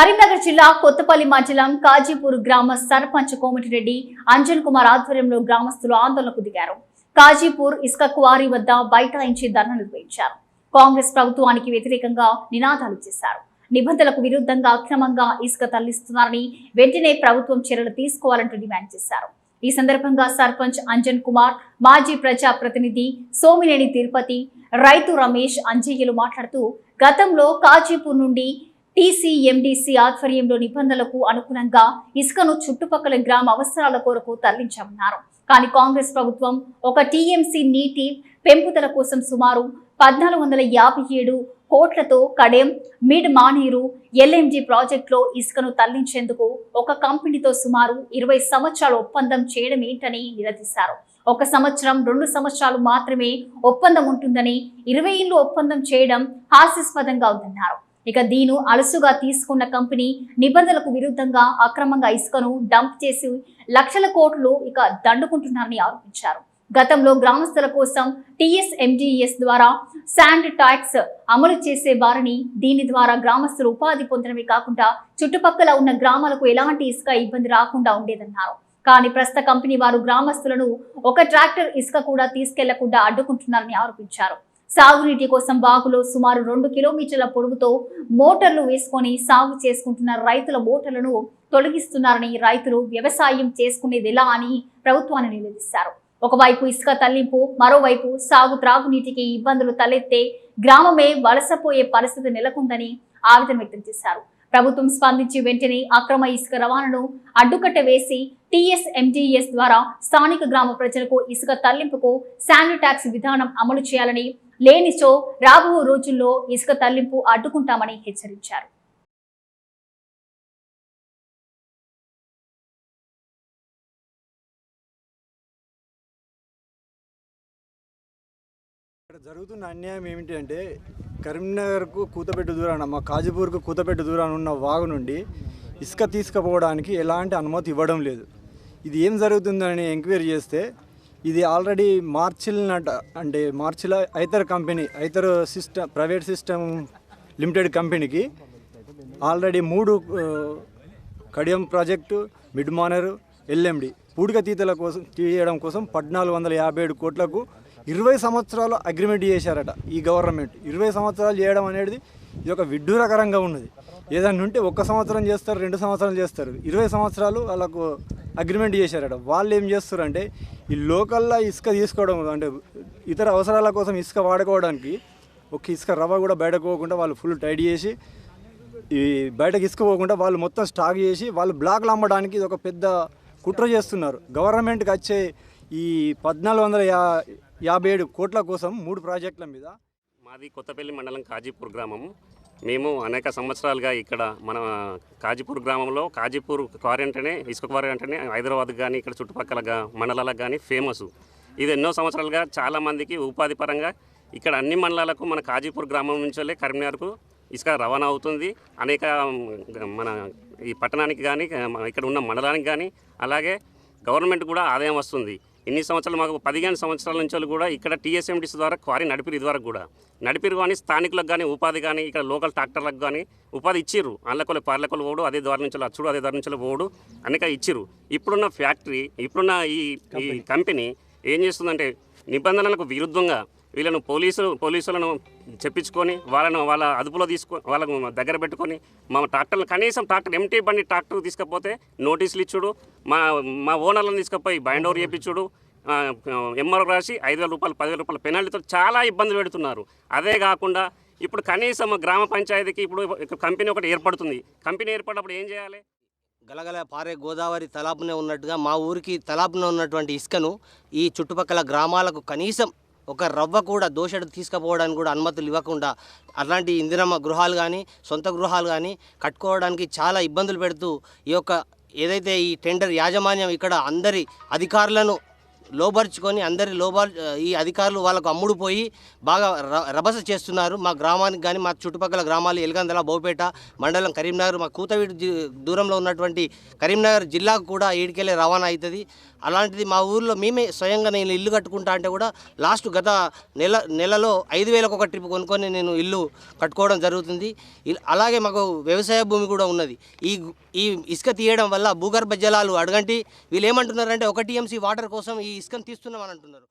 కరీంనగర్ జిల్లా కొత్తపల్లి మండలం కాజీపూర్ గ్రామ సర్పంచ్ కోమటిరెడ్డి అంజన్ కుమార్ ఆధ్వర్యంలో గ్రామస్తులు ఆందోళనకు దిగారు. కాజీపూర్ ఇసుక క్వారీ వద్ద బైఠాయించి ధర్నా నిర్వహించారు. కాంగ్రెస్ ప్రభుత్వానికి వ్యతిరేకంగా నినాదాలు చేశారు. నిబంధనలకు విరుద్ధంగా అక్రమంగా ఇసుక తరలిస్తున్నారని వెంటనే ప్రభుత్వం చర్యలు తీసుకోవాలంటూ డిమాండ్ చేశారు. ఈ సందర్భంగా సర్పంచ్ అంజన్ కుమార్, మాజీ ప్రజా ప్రతినిధి సోమినేని తిరుపతి, రైతు రమేష్ అంజయ్యలు మాట్లాడుతూ గతంలో కాజీపూర్ నుండి టీసీఎండీసీ ఆధ్వర్యంలో నిబంధనలకు అనుగుణంగా ఇసుకను చుట్టుపక్కల గ్రామ అవసరాల కొరకు తరలించామన్నారు. కానీ కాంగ్రెస్ ప్రభుత్వం ఒక టీఎంసీ నీటి పెంపుదల కోసం సుమారు 1457 కోట్లతో కడెం, మిడ్ మానేరు, ఎల్ఎంజీ ప్రాజెక్టులో ఇసుకను తరలించేందుకు ఒక కంపెనీతో సుమారు 20 సంవత్సరాల ఒప్పందం చేయడం ఏంటని నిలదీశారు. 1 సంవత్సరం 2 సంవత్సరాలు మాత్రమే ఒప్పందం ఉంటుందని 20 ఏళ్లు ఒప్పందం చేయడం హాస్యాస్పదంగా ఉందన్నారు. ఇక దీను అలసుగా తీసుకున్న కంపెనీ నిబంధనలకు విరుద్ధంగా అక్రమంగా ఇసుకను డంప్ చేసి లక్షల కోట్లు ఇక దండుకుంటున్నారని ఆరోపించారు. గతంలో గ్రామస్తుల కోసం టీఎస్ఎండీఎస్ ద్వారా శాండ్ ట్యాక్స్ అమలు చేసేవారని, దీని ద్వారా గ్రామస్తులు ఉపాధి పొందడమే కాకుండా చుట్టుపక్కల ఉన్న గ్రామాలకు ఎలాంటి ఇసుక ఇబ్బంది రాకుండా ఉండేదన్నారు. కానీ ప్రస్తుత కంపెనీ వారు గ్రామస్తులను ఒక ట్రాక్టర్ ఇసుక కూడా తీసుకెళ్లకుండా అడ్డుకుంటున్నారని ఆరోపించారు. సాగునీటి కోసం బాగులో సుమారు 2 కిలోమీటర్ల పొడవుతో మోటార్లు వేసుకొని సాగు చేసుకుంటున్న రైతుల మోటార్లను తొలగిస్తున్నారని, రైతులు వ్యవసాయం చేసుకునేది ఎలా అని ప్రభుత్వాన్ని నిలదీశారు. ఒకవైపు ఇసుక తరలింపు, మరోవైపు సాగు త్రాగునీటికి ఇబ్బందులు తలెత్తే గ్రామమే వలసపోయే పరిస్థితి నెలకొందని ఆవేదన వ్యక్తం చేశారు. ప్రభుత్వం స్పందించి వెంటనే అక్రమ ఇసుక రవాణాను అడ్డుకట్ట వేసి టీఎస్ఎండీఎస్ ద్వారా స్థానిక గ్రామ ప్రజలకు ఇసుక తరలింపుకు శాండ్ ట్యాక్స్ విధానం అమలు చేయాలని, లేనిచో రాబో రోజుల్లో ఇసుక తరలింపు అడ్డుకుంటామని హెచ్చరించారు. ఇక్కడ జరుగుతున్న అన్యాయం ఏమిటి అంటే, కరీంనగర్కు కూతపెట్టు దూరాన, మా కాజీపూర్కు కూతపెట్టు దూరాన ఉన్న వాగు నుండి ఇసుక తీసుకుపోవడానికి ఎలాంటి అనుమతి ఇవ్వడం లేదు. ఇది ఏం జరుగుతుందని ఎంక్వైరీ చేస్తే, ఇది ఆల్రెడీ మార్చిలో ఐతర్ కంపెనీ, ప్రైవేట్ సిస్టమ్ లిమిటెడ్ కంపెనీకి already 3 Kadiyam project, mid Manair, LMD పూడిక తీతల కోసం తీయడం కోసం 1457 కోట్లకు 20 సంవత్సరాలు అగ్రిమెంట్ చేశారట ఈ గవర్నమెంట్. 20 సంవత్సరాలు చేయడం అనేది ఇది ఒక విడ్డూరకరంగా ఉన్నది. ఏదన్నా ఉంటే 1 సంవత్సరం చేస్తారు, 2 సంవత్సరాలు చేస్తారు, 20 సంవత్సరాలు వాళ్ళకు అగ్రిమెంట్ చేశారట. వాళ్ళు ఏం చేస్తారంటే, ఈ లోకల్లో ఇసుక తీసుకోవడం అంటే ఇతర అవసరాల కోసం ఇసుక వాడుకోవడానికి ఒక ఇసుక రవ్వ కూడా బయటకు పోకుండా వాళ్ళు ఫుల్ టైట్ చేసి, ఈ బయటకు ఇసుక పోకుండా వాళ్ళు మొత్తం స్టాక్ చేసి వాళ్ళు బ్లాక్లు అమ్మడానికి ఇది ఒక పెద్ద కుట్ర చేస్తున్నారు. గవర్నమెంట్కి వచ్చే ఈ 1457 కోట్ల కోసం 3 ప్రాజెక్టుల మీద. మాది కొత్తపల్లి మండలం కాజీపూర్ గ్రామము. మేము అనేక సంవత్సరాలుగా ఇక్కడ మన కాజీపూర్ గ్రామంలో కాజీపూర్ క్వారీ అంటేనే, ఇసుక క్వారీ అంటేనే హైదరాబాద్ కానీ ఇక్కడ చుట్టుపక్కల మండలాలకు కానీ ఫేమస్. ఇది ఎన్నో సంవత్సరాలుగా చాలామందికి ఉపాధి పరంగా ఇక్కడ అన్ని మండలాలకు మన కాజీపూర్ గ్రామం నుంచే కరీంనగర్కు ఇసుక రవాణా అవుతుంది. అనేక మన ఈ పట్టణానికి కానీ ఇక్కడ ఉన్న మండలానికి కానీ, అలాగే గవర్నమెంట్ కూడా ఆదాయం వస్తుంది. ఇన్ని సంవత్సరాలు మాకు 15 సంవత్సరాల నుంచి కూడా ఇక్కడ టీఎస్ఎండీసీ ద్వారా క్వారీ నడిపిరు. ఇదివరకు కూడా నడిపిరు కానీ స్థానికులకు కానీ ఉపాధి కానీ ఇక్కడ లోకల్ ట్రాక్టర్లకు కానీ ఉపాధి ఇచ్చిర్రు. అల్లకొలు పార్లకొలు పోడు, అదే ద్వారా నుంచి అచ్చుడు, అదే ద్వారా నుంచి పోడు అనేక ఇచ్చిర్రు. ఇప్పుడున్న ఫ్యాక్టరీ, ఇప్పుడున్న ఈ కంపెనీ ఏం చేస్తుందంటే నిబంధనలకు విరుద్ధంగా వీళ్ళను పోలీసులను చెప్పించుకొని వాళ్ళ అదుపులో తీసుకొని వాళ్ళకు దగ్గర పెట్టుకొని మా ట్రాక్టర్లు, కనీసం ట్రాక్టర్ ఎంటీ బండి ట్రాక్టర్ తీసుకపోతే నోటీసులు ఇచ్చుడు, మా ఓనర్లను తీసుకుపోయి బైండ్ ఓవర్ చేయించుడు, ఎంఆర్ఓ రాసి 5,000 రూపాయలు 10,000 రూపాయల పెనాల్టీతో చాలా ఇబ్బందులు పెడుతున్నారు. అదే కాకుండా ఇప్పుడు కనీసం గ్రామ పంచాయతీకి ఇప్పుడు కంపెనీ ఒకటి ఏర్పడుతుంది. కంపెనీ ఏర్పడినప్పుడు ఏం చేయాలి? గలగల పారే గోదావరి తలాపునే ఉన్నట్టుగా మా ఊరికి తలాపున ఉన్నటువంటి ఇసుకను ఈ చుట్టుపక్కల గ్రామాలకు కనీసం ఒక రవ్వ కూడా దోషడు తీసుకుపోవడానికి కూడా అనుమతులు ఇవ్వకుండా, అలాంటి ఇందిరమ్మ గృహాలు కానీ సొంత గృహాలు కానీ కట్టుకోవడానికి చాలా ఇబ్బందులు పెడుతూ ఈ యొక్క ఏదైతే ఈ టెండర్ యాజమాన్యం ఇక్కడ అందరి అధికారులను లోబర్చుకొని ఈ అధికారులు వాళ్ళకు అమ్ముడుపోయి బాగా రభస చేస్తున్నారు. మా గ్రామానికి కానీ మా చుట్టుపక్కల గ్రామాలు ఎల్గందల, బౌపేట మండలం, కరీంనగర్, మా కూతవీడు దూరంలో ఉన్నటువంటి కరీంనగర్ జిల్లాకు కూడా ఈడికెళ్ళే రవాణా అవుతుంది. అలాంటిది మా ఊర్లో మేమే స్వయంగా నేను ఇల్లు కట్టుకుంటా అంటే కూడా గత నెలలో 5,000 ఒక ట్రిప్ కొనుక్కొని నేను ఇల్లు కట్టుకోవడం జరుగుతుంది. అలాగే మాకు వ్యవసాయ భూమి కూడా ఉన్నది. ఈ ఇసుక తీయడం వల్ల భూగర్భ జలాలు అడగంటి వీళ్ళు ఏమంటున్నారంటే 1 TMC వాటర్ కోసం ఈ ఇసుకను తీస్తున్నామని అంటున్నారు.